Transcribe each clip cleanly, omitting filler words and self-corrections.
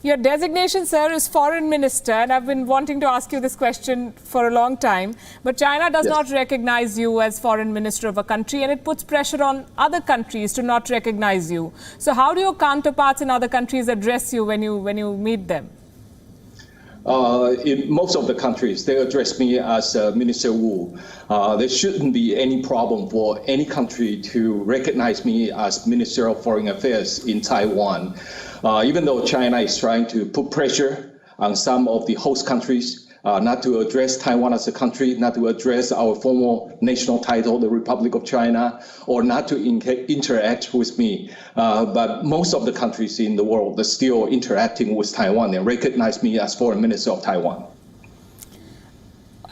Your designation, sir, is Foreign Minister, and I've been wanting to ask you this question for a long time. But China does not recognize you as Foreign Minister of a country, and it puts pressure on other countries to not recognize you. So how do your counterparts in other countries address you when you meet them? In most of the countries, they address me as Minister Wu. There shouldn't be any problem for any country to recognize me as Minister of Foreign Affairs in Taiwan. Even though China is trying to put pressure on some of the host countries not to address Taiwan as a country, not to address our formal national title, the Republic of China, or not to interact with me. But most of the countries in the world are still interacting with Taiwan and recognize me as Foreign Minister of Taiwan.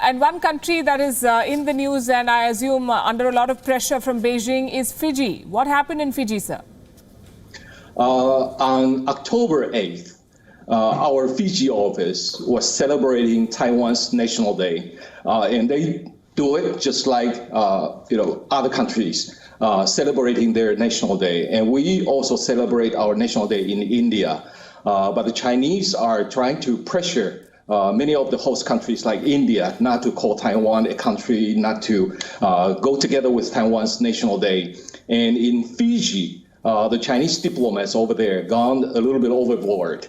And one country that is in the news, and I assume under a lot of pressure from Beijing, is Fiji. What happened in Fiji, sir? On October 8th, our Fiji office was celebrating Taiwan's National Day, and they do it just like other countries celebrating their National Day. And we also celebrate our National Day in India. But the Chinese are trying to pressure many of the host countries like India not to call Taiwan a country, not to go together with Taiwan's National Day. And in Fiji, the Chinese diplomats over there gone a little bit overboard.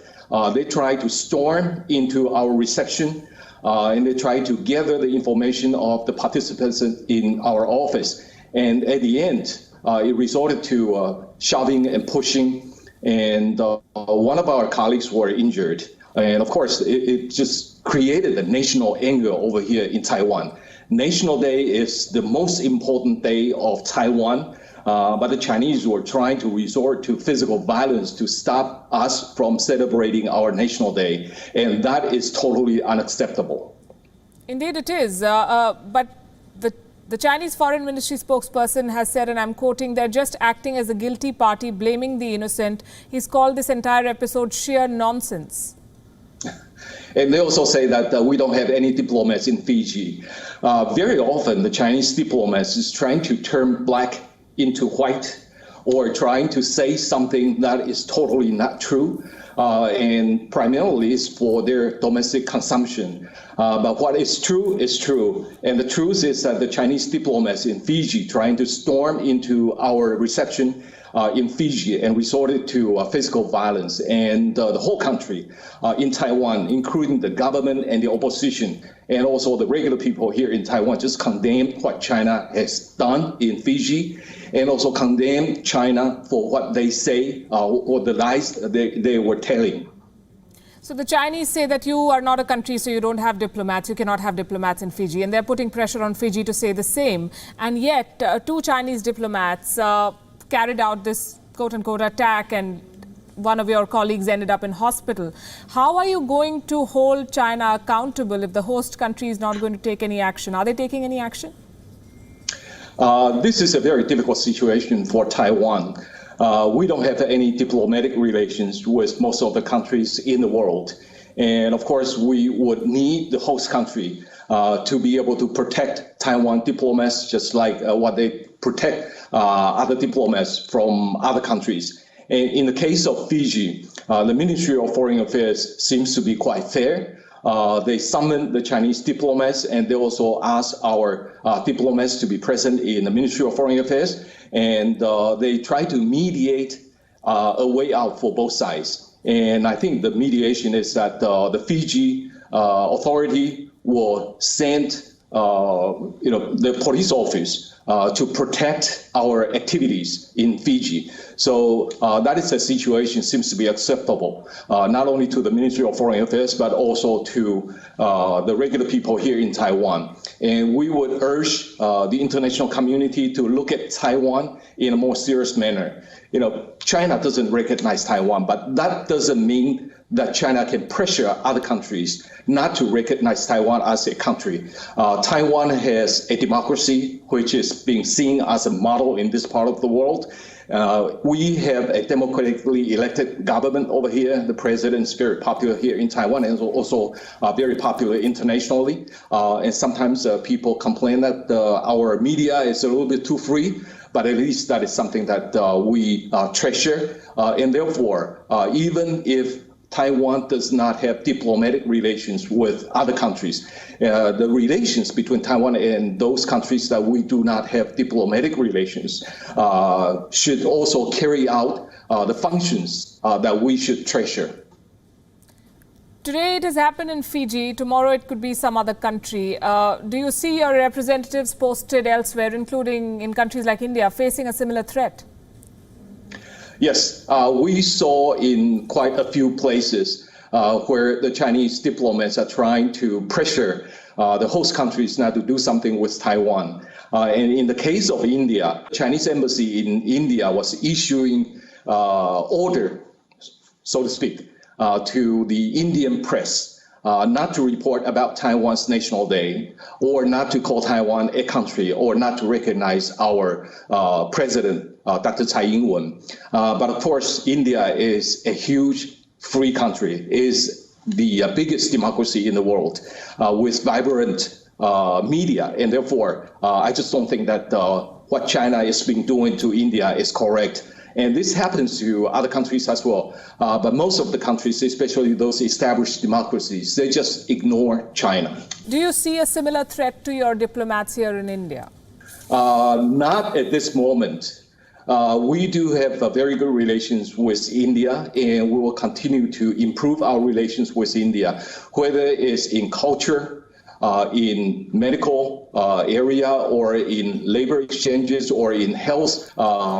They try to storm into our reception and they try to gather the information of the participants in our office. And at the end, it resorted to shoving and pushing, and one of our colleagues were injured. And of course, it just created a national anger over here in Taiwan. National Day is the most important day of Taiwan. But the Chinese were trying to resort to physical violence to stop us from celebrating our National Day. And that is totally unacceptable. Indeed it is. But the Chinese Foreign Ministry spokesperson has said, and I'm quoting, they're just acting as a guilty party, blaming the innocent. He's called this entire episode sheer nonsense. And they also say that we don't have any diplomats in Fiji. Very often, the Chinese diplomats is trying to turn black into white, or trying to say something that is totally not true, and primarily is for their domestic consumption. But what is true is true. And the truth is that the Chinese diplomats in Fiji trying to storm into our reception in Fiji and resorted to physical violence. And the whole country in Taiwan, including the government and the opposition, and also the regular people here in Taiwan, just condemned what China has done in Fiji, and also condemned China for what they say or the lies they were telling. So the Chinese say that you are not a country, so you don't have diplomats. You cannot have diplomats in Fiji. And they're putting pressure on Fiji to say the same. And yet, two Chinese diplomats carried out this quote-unquote attack, and one of your colleagues ended up in hospital. How are you going to hold China accountable if the host country is not going to take any action? Are they taking any action? This is a very difficult situation for Taiwan. We don't have any diplomatic relations with most of the countries in the world. And of course, we would need the host country to be able to protect Taiwan diplomats, just like what they protect other diplomats from other countries. And in the case of Fiji, the Ministry of Foreign Affairs seems to be quite fair. They summoned the Chinese diplomats, and they also asked our diplomats to be present in the Ministry of Foreign Affairs. And they try to mediate a way out for both sides. And I think the mediation is that the Fiji authority will send the police office to protect our activities in Fiji. So that is a situation seems to be acceptable, not only to the Ministry of Foreign Affairs, but also to the regular people here in Taiwan. And we would urge the international community to look at Taiwan in a more serious manner. China doesn't recognize Taiwan, but that doesn't mean that China can pressure other countries not to recognize Taiwan as a country. Taiwan has a democracy which is being seen as a model in this part of the world. We have a democratically elected government over here. The president is very popular here in Taiwan and also very popular internationally. And sometimes people complain that our media is a little bit too free, but at least that is something that we treasure. And therefore, even if Taiwan does not have diplomatic relations with other countries. The relations between Taiwan and those countries that we do not have diplomatic relations should also carry out the functions that we should treasure. Today it has happened in Fiji. Tomorrow it could be some other country. Do you see your representatives posted elsewhere, including in countries like India, facing a similar threat? Yes, we saw in quite a few places where the Chinese diplomats are trying to pressure the host countries not to do something with Taiwan. And in the case of India, the Chinese embassy in India was issuing order, so to speak, to the Indian press not to report about Taiwan's National Day, or not to call Taiwan a country, or not to recognize our president, Dr. Tsai Ing-wen. But of course, India is a huge free country, is the biggest democracy in the world with vibrant media. And therefore, I just don't think that what China has been doing to India is correct. And this happens to other countries as well. But most of the countries, especially those established democracies, they just ignore China. Do you see a similar threat to your diplomats here in India? Not at this moment. We do have very good relations with India, and we will continue to improve our relations with India, whether it's in culture, in medical area, or in labor exchanges, or in health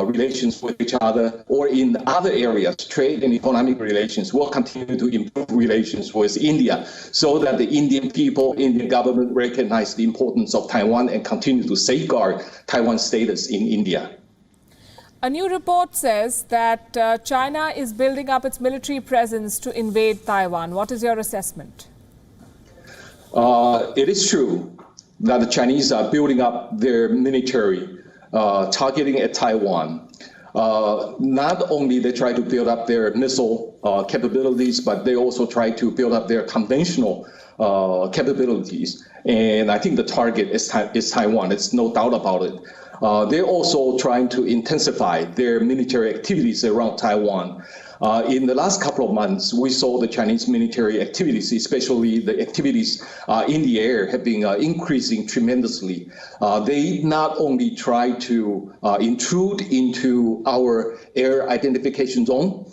relations with each other, or in other areas, trade and economic relations. We'll continue to improve relations with India so that the Indian people, Indian government recognize the importance of Taiwan and continue to safeguard Taiwan's status in India. A new report says that China is building up its military presence to invade Taiwan. What is your assessment? It is true that the Chinese are building up their military, targeting at Taiwan. Not only they try to build up their missile capabilities, but they also try to build up their conventional capabilities. And I think the target is Taiwan. It's no doubt about it. They're also trying to intensify their military activities around Taiwan. In the last couple of months, we saw the Chinese military activities, especially the activities in the air, have been increasing tremendously. They not only try to intrude into our air identification zone,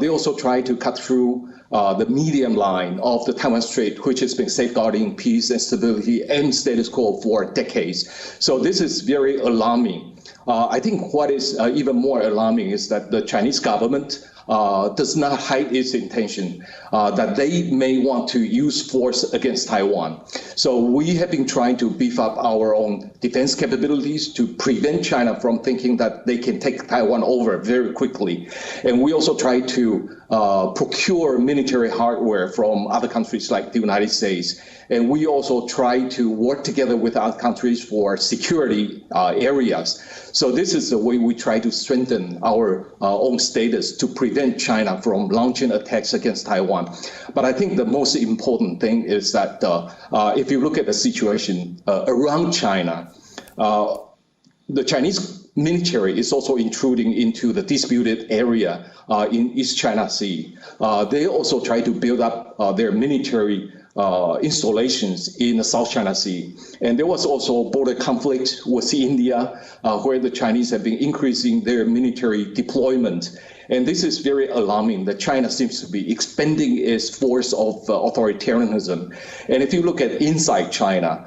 they also try to cut through the medium line of the Taiwan Strait, which has been safeguarding peace and stability and status quo for decades. So this is very alarming. I think what is even more alarming is that the Chinese government does not hide its intention that they may want to use force against Taiwan. So we have been trying to beef up our own defense capabilities to prevent China from thinking that they can take Taiwan over very quickly. And we also try to procure military hardware from other countries like the United States. And we also try to work together with other countries for security areas. So this is the way we try to strengthen our own status to prevent China from launching attacks against Taiwan. But I think the most important thing is that if you look at the situation around China, the Chinese military is also intruding into the disputed area in East China Sea. They also try to build up their military installations in the South China Sea. And there was also border conflict with India, where the Chinese have been increasing their military deployment. And this is very alarming that China seems to be expanding its force of authoritarianism. And if you look at inside China,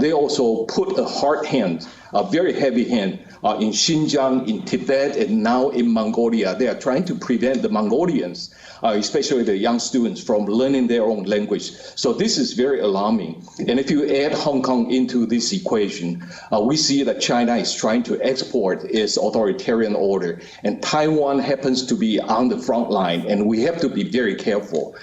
they also put a hard hand, a very heavy hand, in Xinjiang, in Tibet, and now in Mongolia. They are trying to prevent the Mongolians, especially the young students, from learning their own language. So this is very alarming. And if you add Hong Kong into this equation, we see that China is trying to export its authoritarian order. And Taiwan happens to be on the front line, and we have to be very careful.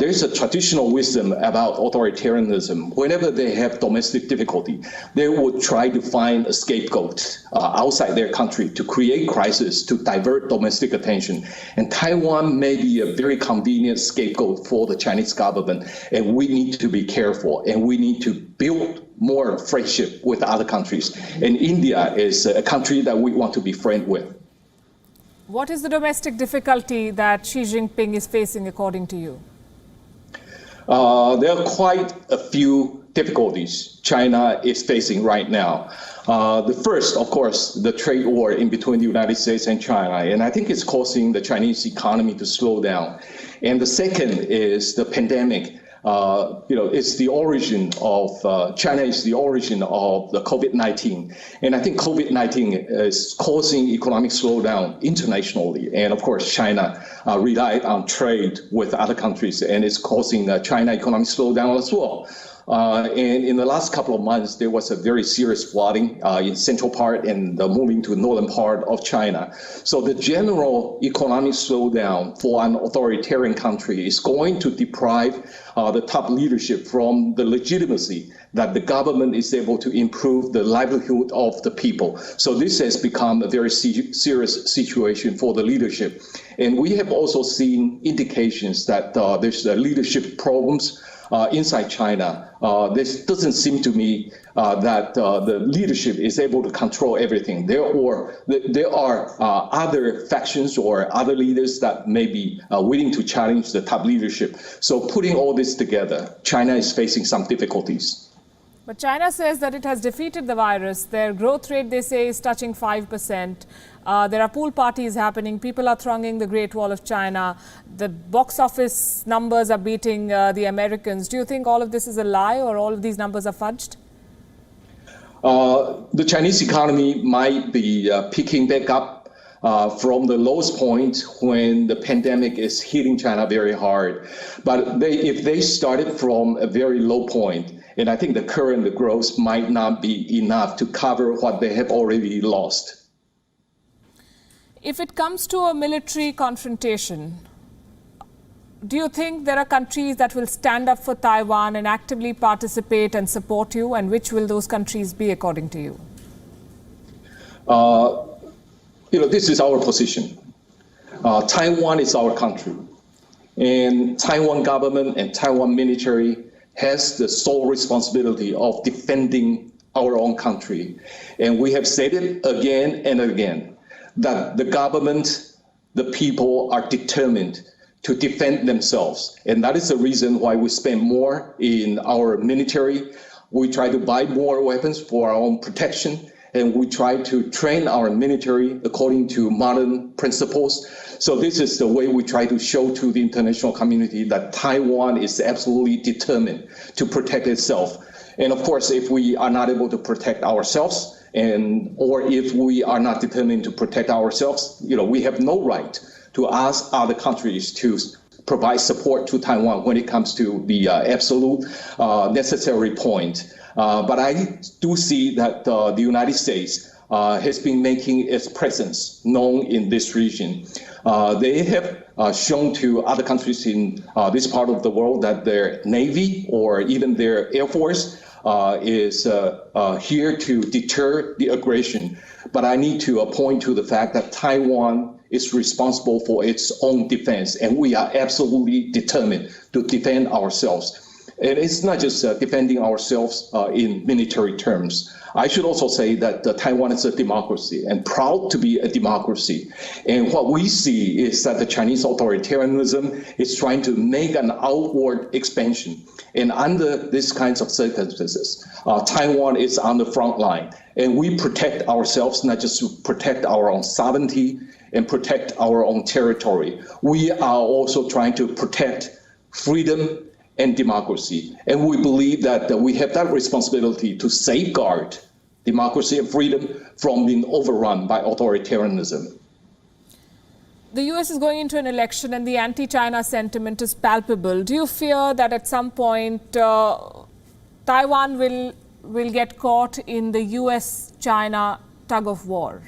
There's a traditional wisdom about authoritarianism. Whenever they have domestic difficulty, they would try to find a scapegoat outside their country to create crisis, to divert domestic attention. And Taiwan may be a very convenient scapegoat for the Chinese government, and we need to be careful, and we need to build more friendship with other countries. And India is a country that we want to be friends with. What is the domestic difficulty that Xi Jinping is facing, according to you? There are quite a few difficulties China is facing right now. The first, of course, the trade war in between the United States and China, and I think it's causing the Chinese economy to slow down. And the second is the pandemic. It's the origin of, China is the origin of the COVID-19. And I think COVID-19 is causing economic slowdown internationally. And of course, China relied on trade with other countries, and it's causing China economic slowdown as well. And in the last couple of months, there was a very serious flooding in central part and moving to northern part of China. So the general economic slowdown for an authoritarian country is going to deprive the top leadership from the legitimacy that the government is able to improve the livelihood of the people. So this has become a very serious situation for the leadership. And we have also seen indications that there's leadership problems inside China. This doesn't seem to me that the leadership is able to control everything. There are other factions or other leaders that may be willing to challenge the top leadership. So putting all this together, China is facing some difficulties. But China says that it has defeated the virus. Their growth rate, they say, is touching 5%. There are pool parties happening. People are thronging the Great Wall of China. The box office numbers are beating the Americans. Do you think all of this is a lie, or all of these numbers are fudged? The Chinese economy might be picking back up from the lowest point when the pandemic is hitting China very hard. But if they started from a very low point, and I think the current growth might not be enough to cover what they have already lost. If it comes to a military confrontation, do you think there are countries that will stand up for Taiwan and actively participate and support you? And which will those countries be, according to you? This is our position. Taiwan is our country. And Taiwan government and Taiwan military has the sole responsibility of defending our own country. And we have said it again and again, that the government, the people are determined to defend themselves. And that is the reason why we spend more in our military. We try to buy more weapons for our own protection, and we try to train our military according to modern principles. So this is the way we try to show to the international community that Taiwan is absolutely determined to protect itself. And of course, if we are not able to protect ourselves, or if we are not determined to protect ourselves, we have no right to ask other countries to provide support to Taiwan when it comes to the absolute necessary point. But I do see that the United States has been making its presence known in this region. They have shown to other countries in this part of the world that their Navy or even their Air Force is here to deter the aggression. But I need to point to the fact that Taiwan is responsible for its own defense, and we are absolutely determined to defend ourselves. And it's not just defending ourselves in military terms. I should also say that Taiwan is a democracy and proud to be a democracy. And what we see is that the Chinese authoritarianism is trying to make an outward expansion. And under these kinds of circumstances, Taiwan is on the front line. And we protect ourselves, not just to protect our own sovereignty and protect our own territory. We are also trying to protect freedom and democracy. And we believe that we have that responsibility to safeguard democracy and freedom from being overrun by authoritarianism. The US is going into an election and the anti-China sentiment is palpable. Do you fear that at some point Taiwan will get caught in the US-China tug of war?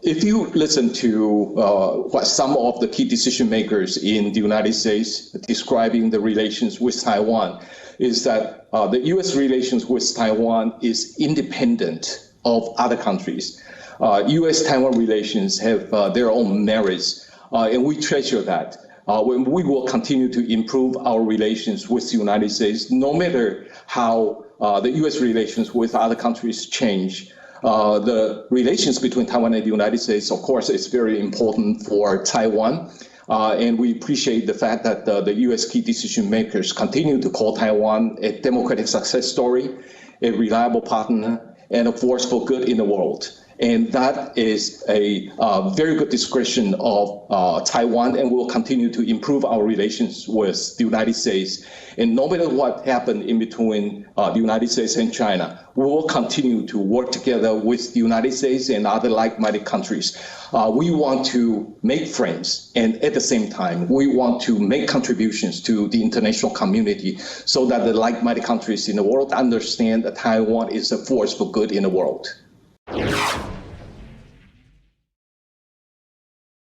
If you listen to what some of the key decision makers in the United States describing the relations with Taiwan, is that the U.S. relations with Taiwan is independent of other countries. U.S.-Taiwan relations have their own merits, and we treasure that. We will continue to improve our relations with the United States, no matter how the U.S. relations with other countries change. The relations between Taiwan and the United States, of course, is very important for Taiwan. And we appreciate the fact that the U.S. key decision makers continue to call Taiwan a democratic success story, a reliable partner, and a force for good in the world. And that is a very good description of Taiwan, and we'll continue to improve our relations with the United States. And no matter what happened in between the United States and China, we will continue to work together with the United States and other like-minded countries. We want to make friends, and at the same time, we want to make contributions to the international community so that the like-minded countries in the world understand that Taiwan is a force for good in the world.